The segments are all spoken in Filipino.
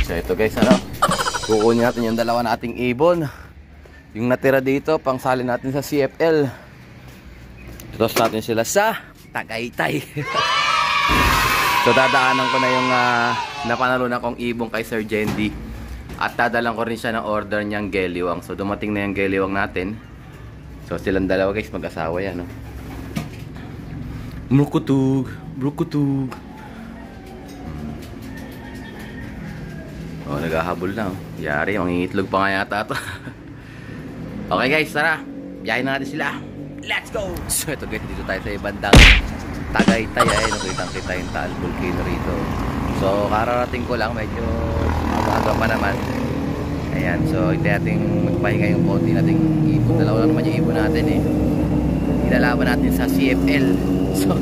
So ito guys, ano, kukunin natin yung dalawa nating ibon. Yung natira dito, pang salin natin sa CFL. Toss natin sila sa Tagaytay. So dadaanan ko na yung napanalunan kong ibon kay Sir Jendy. At dadalan ko rin siya ng order niyang geliwang. So dumating na yung geliwang natin. So silang dalawa guys, mag-asawa yan, no? Brukutug, brukutug. Oh, naghahabol na, oh. Yari, mangingitlog pa nga yata ito. Okay guys, tara. Biyahin na natin sila. Let's go! So ito guys, dito tayo sa ibandang Tagaytay. Nakitang-kita yung Taal Volcano rito. So kararating ko lang, medyo aga pa naman. Ayan, so hindi natin magpahinga yung konti nating ibon. Dalawa lang naman yung ibon natin eh. Inalaban natin sa CFL. So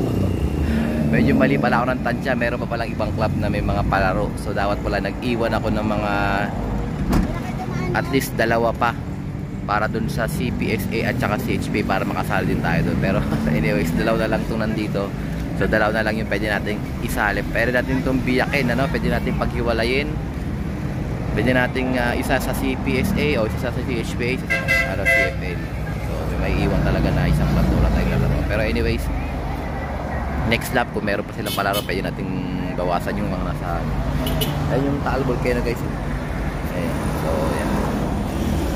medyo mali pala ako ng tansya. Meron pa palang ibang club na may mga palaro. So dapat pala nag-iwan ako ng mga at least dalawa pa para dun sa CPSA at saka CHP para makasali din tayo dun. Pero anyways, dalawa na lang itong nandito. So dalawa na lang yung pwede natin isali. Pwede natin itong biyakin, ano? Pwede natin paghiwalayin. Pwede natin isa sa CPSA o isa sa CHP, isa sa CFL. So may iwan talaga na isang club na wala tayong lalaro. Pero anyways, next lap kung meron pa silang palaro, pwede natin bawasan yung mga nasa ayun yung Taal Volcano guys. Ayan. So ayan,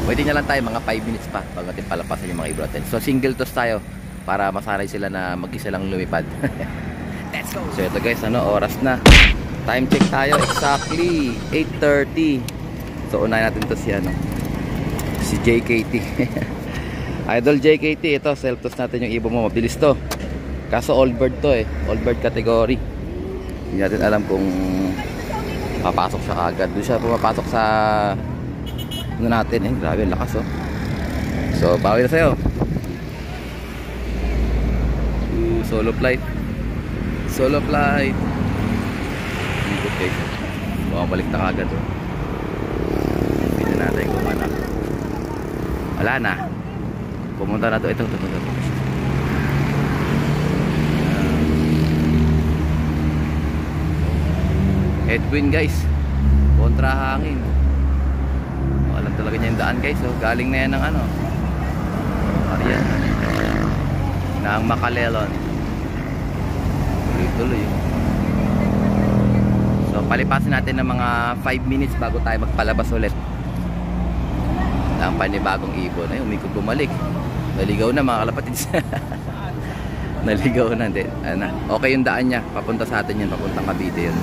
pwede na lang tayo mga 5 minutes pa bago natin palapasan yung mga ibon natin. So single toss tayo para masanay sila na mag-isa lang lumipad. Let's go! So ito guys, ano, oras na. Time check tayo, exactly 8:30. So unahin natin to si ano, si JKT. Idol JKT, ito self toss natin yung ibon mo, mabilis to. Kaso old bird to eh, old bird category. Hindi natin alam kung papasok siya agad. Doon siya pumapasok sa ano natin eh, grabe ang lakas oh. So bawi na sa'yo. Solo flight. Solo flight. Ikot guys. Bumabalik na agad oh. Hindi natin kung ano. Wala na. Pumunta na to. Ito. Headwind guys, kontra hangin. Alam talaga niya yung daan guys, so galing na yan ng ano, Arian, ng Makalelon. Tuloy-tuloy. So palipasin natin ng mga 5 minutes bago tayo magpalabas ulit ng panibagong ibon. Ay, umikot bumalik. Naligaw na mga kalapatids. Naligaw na, hindi. Okay yung daan niya, papunta sa atin yan, papuntang Cavite yun.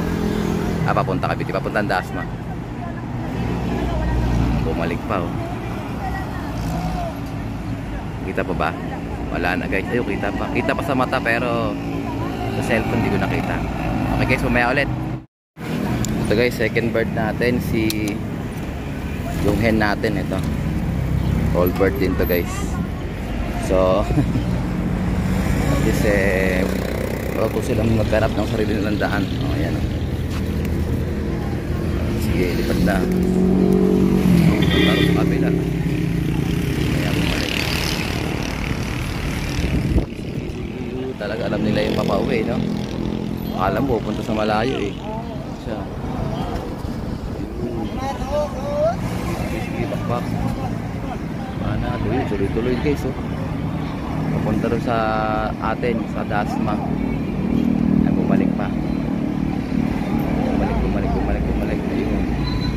Papunta Cavite, papuntang Dasma. Bumalik pa oh. Kita pa ba? Wala na guys. Ayun, kita pa. Kita pa sa mata pero sa cellphone hindi ko nakita. Okay guys, mamaya ulit. Ito guys, second bird natin, si yung hen natin, ito. All bird din to guys. So at least bago silang magkarap ng sarili nilang daan. Oh, ayan oh. Sige, lipat na. Taro sa kabila. Kaya bumalik. Talaga alam nila yung papauwi, no? Alam mo, punta sa malayo eh. Siya. Sige, bakbak. Mana, tuloy-tuloy guys, oh. Papunta rin sa atin, sa Dasma. Ay, bumalik pa. Bumalik. Ayun.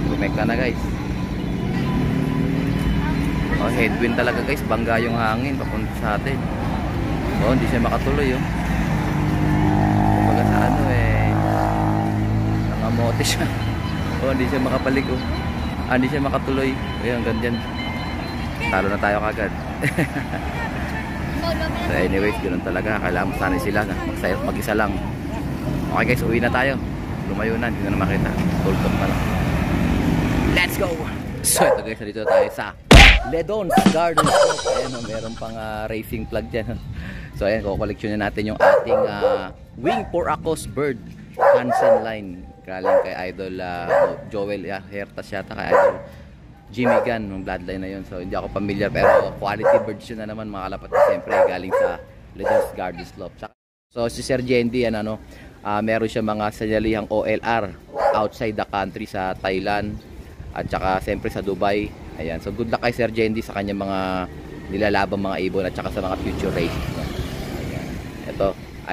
Lumeka na guys. Oh, headwind talaga guys. Bangga yung hangin papunta sa atin. Oh, hindi siya makatuloy oh. Kumbaga sa ano eh, nangamote siya. Oh, hindi siya makapalik oh. Hindi siya makatuloy. Ayun, ganyan. Talo na tayo kagad. So anyways, ganoon talaga. Kailangan masanay sila na mag-isa lang. Okay guys, uwi na tayo. Lumayo na, hindi na makita. Tultok na lang. Let's go! So ito guys, dito tayo sa Ledon's Garden Shop. Ayan, meron pang racing plug dyan. So ayan, kukoleksyonin natin yung ating Wing for Acos Bird Hansen line. Galing kay Idol Joel Hertas yata, kay Idol Jimmy Gunn, yung bloodline na yun. So hindi ako familiar, pero quality birds yun na naman mga kalapat. Siyempre galing sa Ledon's Garden Shop. So si Sir Jendy, Meron siya mga sanyalihang OLR outside the country sa Thailand at saka siyempre sa Dubai. Ayan, so good luck kay Sir Jendy sa kanyang mga nilalabang mga ibon at saka sa mga future races. Ayan. Ito,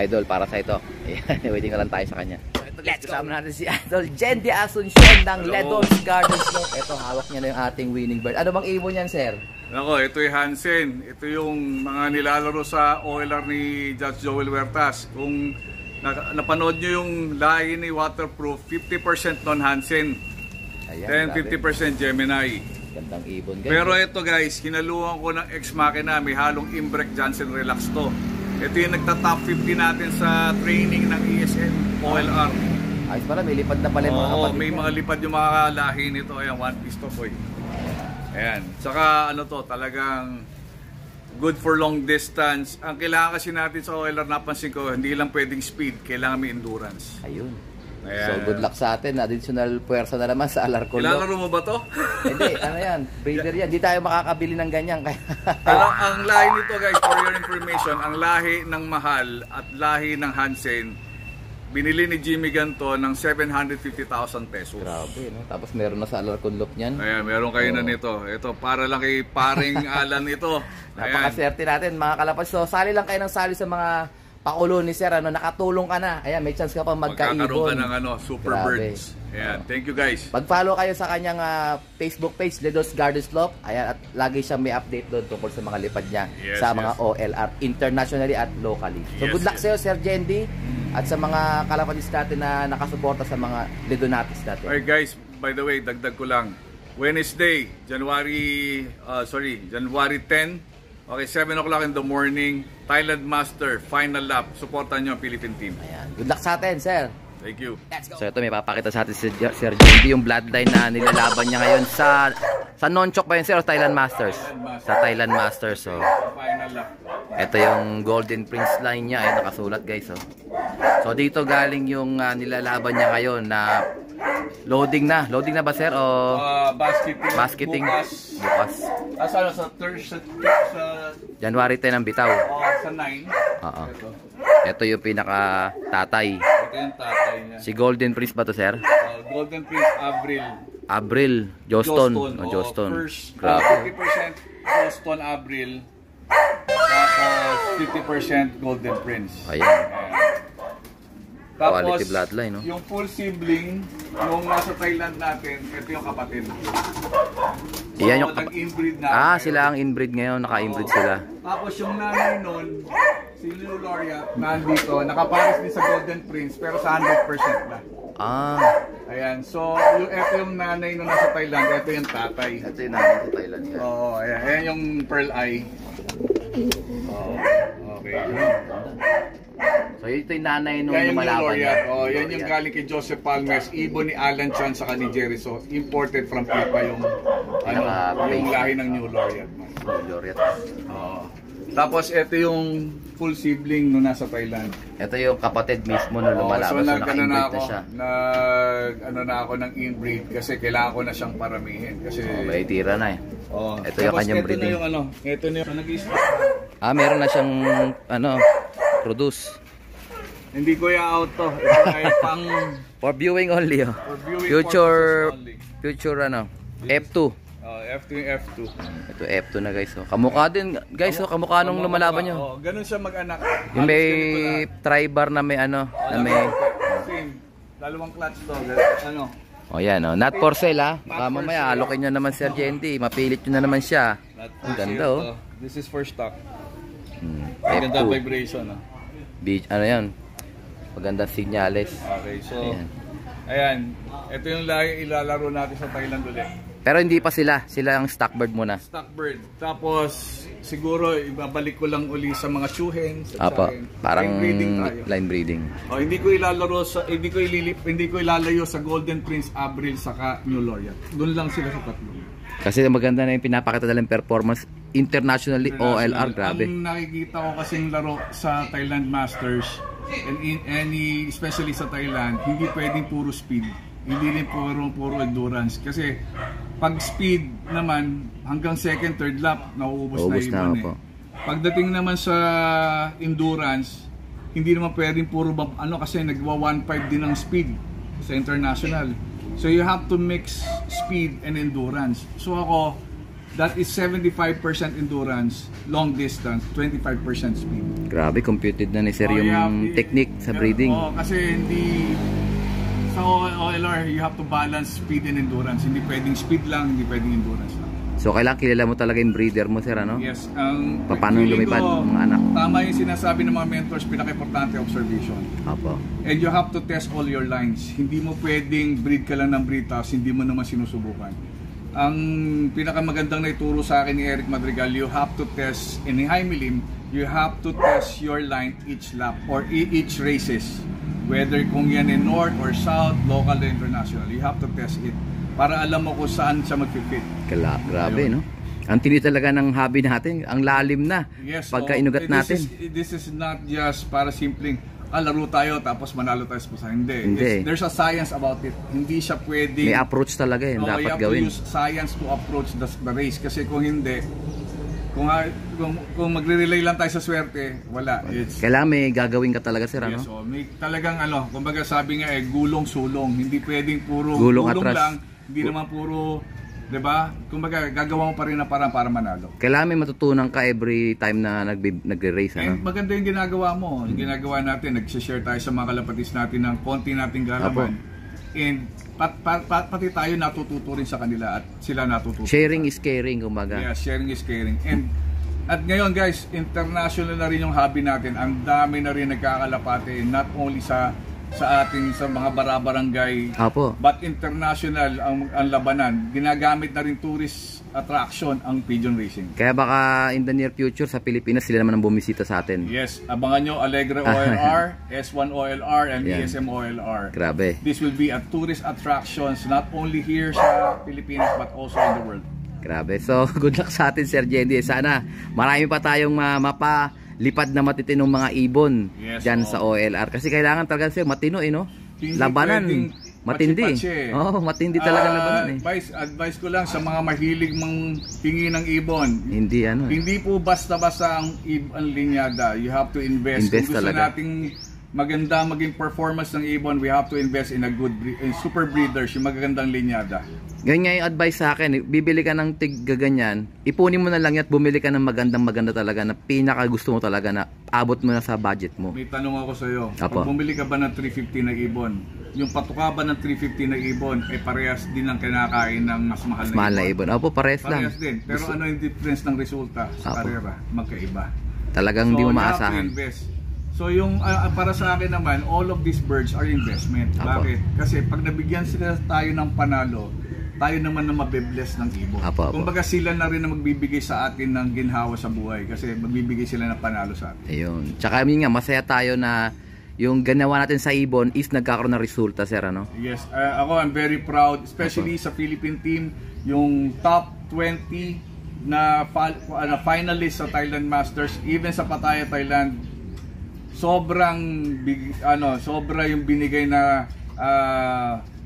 idol para sa ito. Ayan, waiting ka lang tayo sa kanya. Let's go! Kasama natin si Idol Jendy Asuncion ng Ledon's Gardens. Ito, hawak niya na yung ating winning bird. Ano bang ibon yan, sir? Nako, ito yung Hansen. Ito yung mga nilalaro sa OLR ni Judge Joel Huertas. Kung napanood nyo yung lahi ni Waterproof, 50% non-Hansen. Then 50% Gemini. Gandang ibon, guys. Pero ito guys, hinaluan ko ng ex-makina. May halong Imbrek Johnson Relax to. Ito yung nagta-top 50 natin sa training ng ESN OLR. Ayos pala, may lipad na pala yung mga kapatid. Oo, may mga lipad yung mga lahi nito. Ayan, one piece to boy. Ayan. Saka ano to, talagang good for long distance. Ang kailangan kasi natin sa OLR, napansin ko, hindi lang pwedeng speed, kailangan may endurance. Ayun. Ayan. So good luck sa atin. Additional puwersa na naman sa Alarcon. Ilalaro mo ba to? Hindi, ano yan, breeder yan. Hindi tayo makakabili ng ganyan. Pero ang lahi nito guys, for your information, ang lahi ng Mahal at lahi ng Hansen, binili ni Jimmy Ganto ng 750,000 pesos. Grabe, no? Tapos meron na sa Alarcon loop niyan. Ayan, meron kayo na nito. Ito, para lang kay paring Alan ito. Napakaswerte natin mga kalapas. So, sali lang kayo ng sali sa mga pakulo ni Sir. Ano, nakatulong ka na. Ayan, may chance ka pa magkaibon. Magkakaroon ka ng Super Birds. Ayan, thank you guys. Mag-follow kayo sa kanyang Facebook page, Ledon's Gardens Loop. Ayan, at lagi siyang may update doon tungkol sa mga lipad niya sa mga OLR, internationally at locally. So, good luck sa'yo, Sir Jendy. At sa mga kalapatis natin na nakasuporta sa mga Ledonatis natin. Alright guys, by the way, dagdag ko lang. Wednesday, January 10, okay, 7 o'clock in the morning, Thailand Master, final lap. Supportan nyo ang Philippine team. Ayan. Good luck sa atin, sir. Thank you. Let's go. So ito, may papakita sa atin si Sir Jendy, yung bloodline na nilalaban niya ngayon sa Nonchok ba yun, sir? Thailand Masters. Sa Thailand Masters. So, final lap. ito yung Golden Prince line niya. Ay, nakasulat guys. Oh. So dito galing yung nilalaban niya ngayon na loading na. Loading na ba, sir? O basketing? Bukas. Sa January 10 ang bitaw. Sa 9. Oo. Ito yung pinaka tatay. Ito yung tatay niya. Si Golden Prince ba to, sir? Golden Prince Abril. Joston. Joston. First, grabe. 50% Joston Abril. Tapos 50% Golden Prince. Ayan. Tapos, quality bloodline, no? Yung full sibling, nung nasa Thailand natin, ito yung kapatid. Iyan yung nag-inbreed na. Sila ang inbreed ngayon, naka-inbreed sila. Tapos yung nanay nun, si Lou Laureate, nandito, nakapares din sa Golden Prince, pero sa 100% na. Ayan, so ito yung nanay nung nasa Thailand, ito yung tatay. Ito yung nanay sa Thailand. Oo, ayan. Ayan yung pearl eye. Okay. So ito yung nanay nung lumalaban niya. Yan yung galing kay Joseph Palmes, ibon ni Alan Chan sa ni Jerry. So imported from Pipa yung yung lahi ng New Laureate. Tapos ito yung full sibling nung nasa Thailand. Ito yung kapatid mismo nung lumalaban. So naka-inbreed na siya. Ano na ako ng inbreed kasi kailangan ko na siyang paramihin kasi may tira na eh. Ito yung kanyang breeding. Ito na yung nag-i-start. Meron na siyang produce. Hindi ko i-out to. Ito ay pang for viewing only. Future F2. F2 yung F2. Ito F2 na guys. Kamukha din guys, kamukha nung lumalaban niyo. Ganun siya mag-anak. Yung may tri-bar na may na may same. Dalawang clutch to. Yan not for sale Baka mamaya alokin nyo naman Sir Jendy. Mapilit nyo na naman siya. Ang ganda This is for stock. F2. Ganda vibration yan. Magandang sinyales. Okay, so ayan. Ito yung ilalaro natin sa Thailand ulit. Pero hindi pa sila ang stockbird muna. Stockbird. Tapos siguro ibabalik ko lang uli sa mga shoehens. Parang line breeding. Hindi ko ilalayo sa Golden Prince Abril saka New Laureate. Doon lang sila sa tatlo. Kasi maganda na yung pinapakita nilang performance internationally. OLR, grabe. Ang nakikita ko kasing laro sa Thailand Masters and especially sa Thailand, hindi pwedeng puro speed. Hindi rin puro endurance. Kasi pag speed naman, hanggang second, third lap, nauubos na ibon. Pagdating naman sa endurance, hindi naman pwedeng puro kasi nagwa 1.5 din ang speed sa international. So you have to mix speed and endurance. So ako, that is 75% endurance, long distance, 25% speed. Grabe, computed na ni sir yung technique sa breeding. Kasi hindi sa OLR, you have to balance speed and endurance. Hindi pwedeng speed lang, hindi pwedeng endurance lang. So kailangan kilala mo talaga yung breeder mo, sir, ano? Yes. Paano lumipad ng mga anak? Tama yung sinasabi ng mga mentors, pinaka-importante observation. Apo. And you have to test all your lines. Hindi mo pwedeng breed ka lang ng breed tapos hindi mo naman sinusubukan. Ang pinakamagandang naituro sa akin ni Eric Madrigal, you have to test, in high milim, you have to test your line each lap or each races. Whether kung yan in north or south, local or international, you have to test it para alam mo kung saan siya mag-fit. Grabe, no? Ang tindi talaga ng hobby natin, ang lalim na. Yes, pagka inugat natin. This is not just para simpleng laro tayo tapos manalo tayo sa pusa. Hindi. There's a science about it. Hindi siya pwedeng... May approach talaga dapat you have gawin. To use science to approach the race. Kasi kung hindi, kung magre-relay lang tayo sa swerte, wala. Kailangan may gagawin ka talaga, sir, ano? Yes, may talagang kumbaga sabi nga gulong-sulong. Hindi pwedeng puro gulong lang. Hindi naman puro, 'di ba? Kumbaga gagawa mo pa rin na para manalo. Kailangan may matutunan ka every time na nagre-race, ano? And maganda yung ginagawa mo. Yung ginagawa natin, nag-share tayo sa mga kalapatis natin ng konti nating galaman. And pati tayo natututo rin sa kanila at sila natututo. Sharing is caring, kumbaga. Yeah, sharing is caring. And at ngayon guys, international na rin yung hobby natin. Ang dami na rin nagkakalapate, not only sa mga barabarangay, but international ang labanan. Ginagamit na rin tourist attraction ang pigeon racing. Kaya baka in the near future sa Pilipinas sila naman ang bumisita sa atin. Yes, abangan nyo Alegre OLR, S1 OLR, and ESM OLR. Grabe. This will be a tourist attractions not only here sa Pilipinas but also in the world. Grabe. So, good luck sa atin, Sir Jendy. Sana marami pa tayong mapalipad na matitinong mga ibon dyan sa OLR. Kasi kailangan talaga, sir, matino, no? Labanan. Matindi. Matindi talaga labanan, Advice ko lang sa mga mahilig tingin ng ibon. Hindi po basta-basta ang linyada. You have to invest. Kung gusto nating maganda maging performance ng ibon, we have to invest in a good super breeders, yung magagandang linyada. Ganyan yung advice sa akin, bibili ka ng tig-ganyan, ipunin mo na lang yan at bumili ka ng maganda talaga na pinaka gusto mo talaga na abot mo na sa budget mo. May tanong ako sa iyo. Pag bumili ka ba ng 350 na ibon, yung patuka ba ng 350 na ibon ay parehas din ang kinakain ng mas mahal na ibon? Opo, parehas lang. Parehas din. Pero ano yung difference ng resulta sa karera? Magkaiba. Talagang hindi mo maasahan. So yung para sa akin naman, all of these birds are investment. Bakit? Kasi pag nabigyan sila tayo ng panalo, tayo naman na mabibless ng ibon. Kumbaga sila na rin na magbibigay sa atin ng ginhawa sa buhay kasi magbibigay sila ng panalo sa atin. Ayun. Tsaka nga, masaya tayo na yung ganawa natin sa ibon is nagkakaroon ng resulta, sir, ano? Yes. Ako, I'm very proud, especially sa Philippine team, yung top 20 na finalist sa Thailand Masters, even sa Pattaya, Thailand, sobra yung binigay na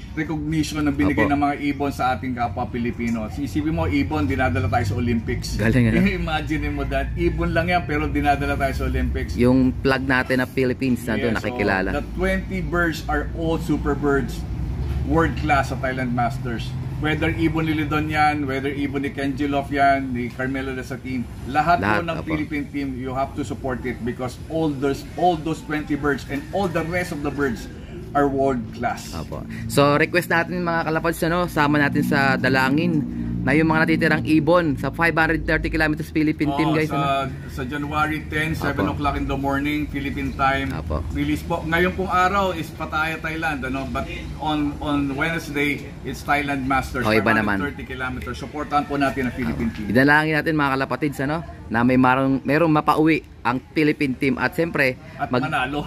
recognition na binigay ng mga ibon sa ating kapwa Pilipino. Isipin mo, ibon, dinadala tayo sa Olympics. Galing, imagine mo that. Ibon lang yan, pero dinadala tayo sa Olympics. Yung flag natin na Philippines na doon nakikilala. The 20 birds are all super birds, world class sa Thailand Masters. Whether ibon ni Lidon yan, whether ibon ni Kenji Lof yan, ni Carmelo Lasatin, lahat po ng Philippine team, you have to support it because all those 20 birds and all the rest of the birds are world class. So request natin mga kalapads, sama natin sa dalangin na yung mga natitirang ibon sa 530 kilometers Philippine team, guys. Sa January 10, 7 o'clock in the morning, Philippine time. Release po. Ngayon pong araw is Pattaya, Thailand. But on Wednesday, it's Thailand Masters. Iba naman. 530 kilometers. Supportan po natin ang Philippine team. Idalangin natin mga kalapatids, na merong mapauwi ang Philippine team at siyempre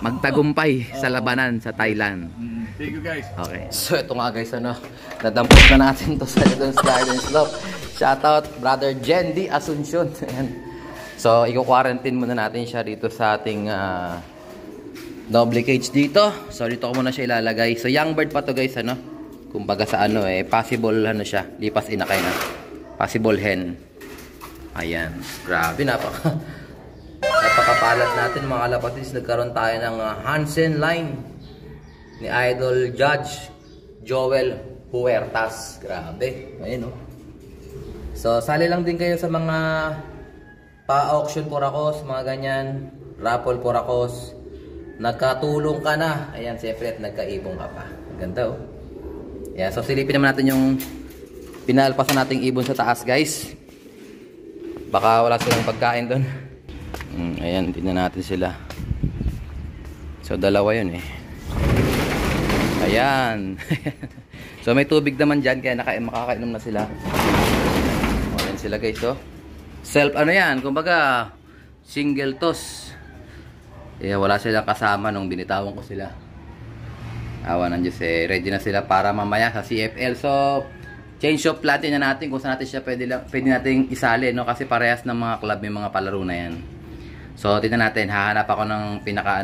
magtagumpay sa labanan sa Thailand. Thank you, guys. Okay. So ito nga, guys, nadampot na natin to sa Lidon's Garden Slope. Shoutout Brother Jendy Asuncion. Ayan. So i-quarantine muna natin siya dito sa ating double cage dito. So dito ko muna siya ilalagay. So young bird pa to, guys, kumbaga sa possible siya, lipas inakay na. Possible hen. Ayan. Grabe, napaka palad natin mga kalapatids, nagkaroon tayo ng Hansen line ni Idol Judge Joel Huertas. Grabe. Ayun, oh. So, sali lang din kayo sa mga pa-auction purakos, mga ganyan, raffle purakos. Nagkatulong ka na. Ayan, siyempre at nagkaibong ka pa. Ganda, oh. Ayan, so silipin naman natin yung pinalpasan nating ibon sa taas, guys. Baka wala silang pagkain doon. Ayan, tingnan natin sila. So, dalawa yun eh. Ayan. So, may tubig naman dyan, kaya makakainom na sila. Ayan sila, guys, oh. Self, ano yan, kumbaga, single toss. Eh, wala silang kasama nung binitawan ko sila. Awa ng Diyos, eh. Ready na sila para mamaya sa CFL. So, change of plan na natin kung saan natin siya pwede nating isali, no? Kasi parehas ng mga club, may mga palaro na yan. So, tingnan natin. Hahanap ako ng pinaka,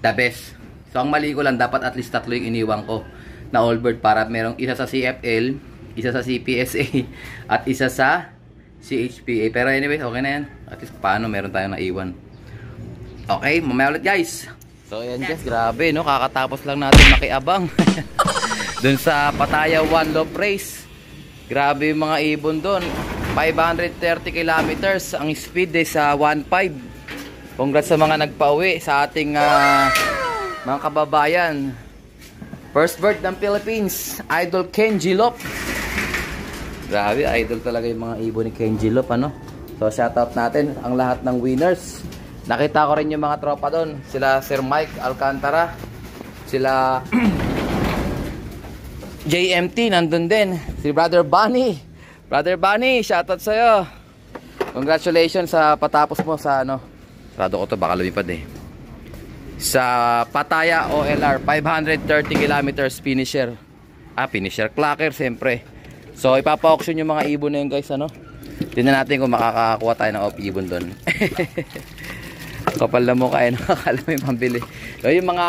the best. So, ang mali ko lang, dapat at least 3 yung iniwan ko na all bird para merong isa sa CFL, isa sa CPSA, at isa sa CHPA. Pero anyway, okay na yan. At least paano, meron tayong naiwan. Okay, mamaya ulit, guys. So, ayan, guys. Grabe, no? Kakatapos lang natin makiabang. Dun sa Pattaya One Love Race. Grabe yung mga ibon doon. 530 kilometers ang speed sa 1.5. Congrats sa mga nagpauwi sa ating mga kababayan. First bird ng Philippines, Idol Kenji Lop. Grabe, idol talaga yung mga ibon ni Kenji Lop, ano? So shoutout natin ang lahat ng winners. Nakita ko rin yung mga tropa doon. Sila Sir Mike Alcantara, sila JMT nandun din. Si Brother Bunny. Brother Bunny, shoutout sa'yo. Congratulations sa patapos mo sa sarado ko to, baka lumipad eh. Sa Pattaya OLR 530 kilometers finisher. Finisher clocker siyempre. So ipapa-auction yung mga ibon na yun, guys, Tingnan natin kung makakakuha tayo ng ibon doon. Kapal na mukha, nakakala mo yung pambili. So yung mga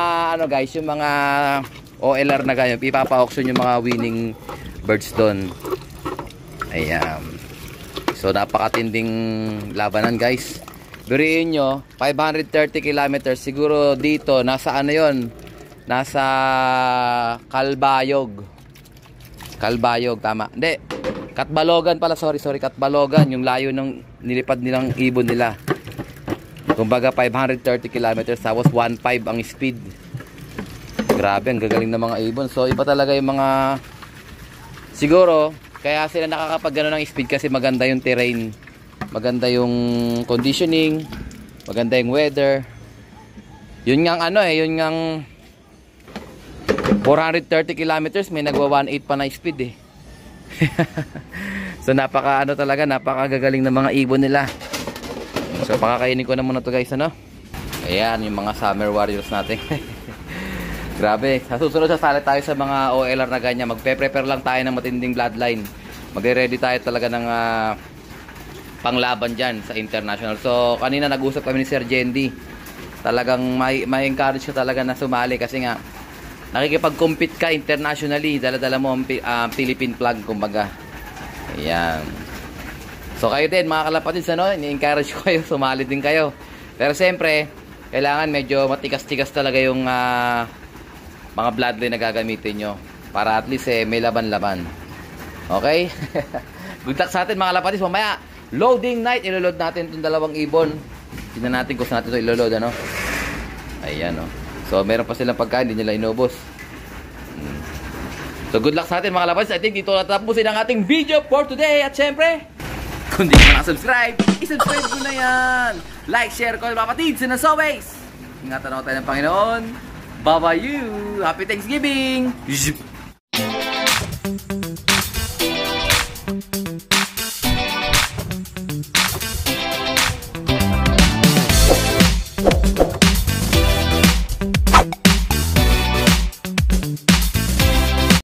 guys, yung mga OLR na ganyan, ipapa-auction yung mga winning birds doon. Ayan. So napakatinding labanan, guys. Biriin nyo, 530 kilometers. Siguro dito, nasa yon? Nasa Calbayog. Calbayog, tama. Hindi, Katbalogan pala, sorry, Katbalogan. Yung layo ng nilipad nilang ibon nila. Kumbaga 530 kilometers, tapos 1.5 ang speed. Grabe, ang gagaling ng mga ibon. So iba talaga yung mga, siguro kaya sila nakakapag ng speed kasi maganda yung terrain, maganda yung conditioning, maganda yung weather. Yun ngang yun ngang 430 kilometers may nagwa 1.8 pa na speed eh. So napaka talaga, napakagagaling ng mga ibon nila. So pakakainin ko na muna to, guys, Ayan yung mga Summer Warriors natin. Grabe, sa susunod sasali tayo sa mga OLR na ganyan. Magpe-prepare lang tayo ng matinding bloodline. Magre-ready tayo talaga ng panglaban dyan sa international. So kanina nag-usap kami ni Sir Jendi. Talagang may encourage ka talaga na sumali kasi nga nakikipag-compete ka internationally. Dala-dala mo ang Philippine flag, kumbaga. Ayan. So kayo din mga kalapatids, ini-encourage ko kayo, sumali din kayo. Pero siyempre, kailangan medyo matikas-tikas talaga yung mga bloodline na gagamitin nyo para at least may laban-laban. Okay? Good luck sa atin mga kalapatids. Mamaya, loading night, iloload natin itong dalawang ibon. Tignan natin kung saan natin ito iloload, Ayan, So meron pa silang pagkain, hindi nila inubos. So good luck sa atin mga kalapatids. I think dito natapusin ang ating video for today. At syempre, kung di ka nakasubscribe, isubscribe ko na yan. Like, share ko, kapatids. And as always, ingatan ako tayo ng Panginoon. Bye-bye you. Happy Thanksgiving.